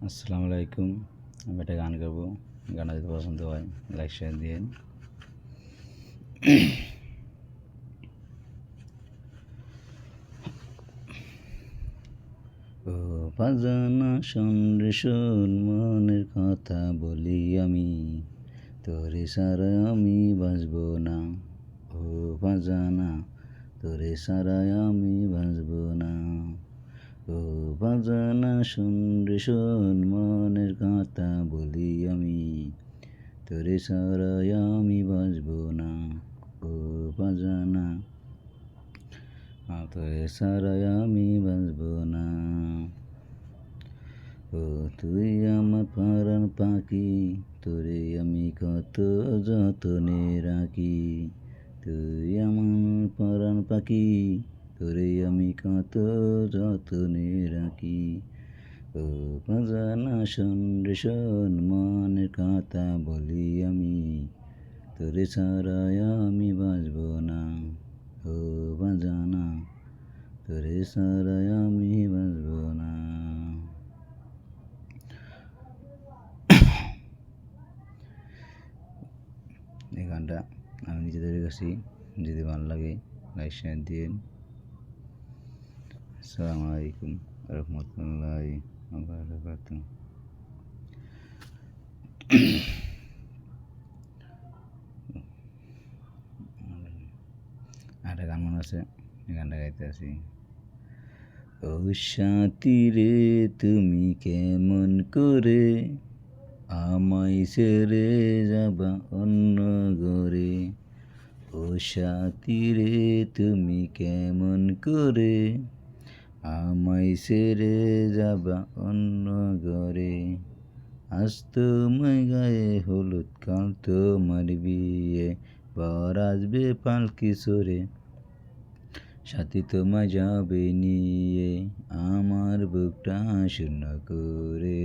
আসসালামু আলাইকুম। আমি একটা গান গাবো। গানটা যদি পছন্দ হয় লাইক শেয়ার দিয়েন। ও বাজানা শোন রে শোন, মনের কথা বলি আমি, তোরে ছাড়া আমি বাঁচব না। ও বাজানা, তোরে ছাড়া আমি বাঁচব না। ও বাজানা শোন রে শোন, মনের কথা বলি আমি, তোরে ছাড়া আমি বাঁচব না। ও বাজানা, তোরে ছাড়া আমি বাঁচব না। ও তুই আমার পরাণ পাখি, তোরে আমি কত যতনে রাখি। তুই আমার পরাণ পাখি, তোরে আমি কত যতনে রাখি। ও বাজানা শোন রে শোন, মনের কথা বলি আমি, তোরে ছাড়া আমি বাঁচব না। ও বাজানা, তোরে ছাড়া আমি বাঁচব না। এই গানটা আমি নিজে তৈরি করছি। যদি ভালো লাগে লাইক শেয়ার দিন। আসসালামু আলাইকুম রহমতুল্লাহি ওয়া বারাকাতুহু। একটা গান মনে আছে, এই গানটা গাইতে আছি। ও সাথী রে, তুমি কেমন করে আমায় ছেড়ে যাবা অন্য ঘরে। ও সাথী রে, তুমি কেমন করে আমায় ছেড়ে যাবা অন্য ঘরে। আজ তোমায় গায়ে হলুদ, কাল তোমার বিয়ে, বর আসবে পালকি চড়ে, সাথী তোমায় যাবে নিয়ে আমার বুকটা শূন্য করে।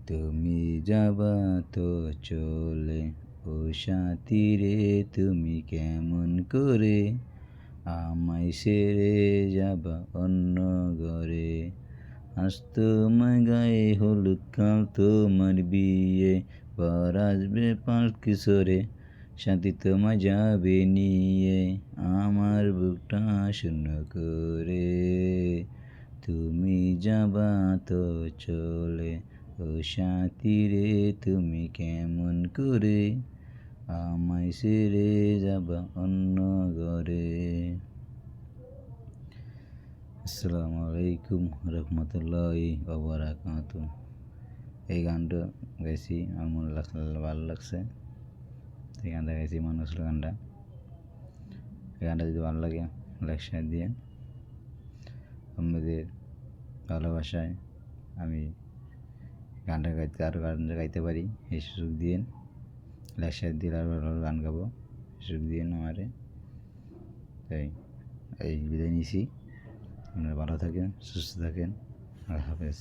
তুমি যাবা তো চলে, ও সাথী রে, তুমি কেমন করে আমায় ছেড়ে যাবা অন্য ঘরে। আজ তোমার গায়ে হলুদ, কাল তোমার বিয়ে, বর আসবে পালকি চড়ে, সাথী তোমায় যাবে নিয়ে আমার বুকটা শূন্য করে। তুমি যাবা তো চলে, ও সাথী রে, তুমি কেমন করে আমায় ছেড়ে যাবা অন্য ঘরে। আসসালামু আলাইকুম রহমতুল্লাহি ওয়া বারাকাতুহু। এই গানটা গাইছি, আমার মনে লাগছে, ভালো লাগছে, এই গানটা গাইছি, মনে হচ্ছিল গানটা। এই গানটা যদি ভালো লাগে লাইক শেয়ার দিয়ে আপনাদের ভালোবাসায় আমি গানটা গাইতে, আরও গান গাইতে পারি এই সুযোগ দিয়ে লাইক শেয়ার দিয়ে আরও ভালো গান গাবো সুযোগ দিয়ে আমারে। তাই এই বিদায় নিছি। আপনারা ভালো থাকেন, সুস্থ থাকেন। আল্লাহ হাফেজ।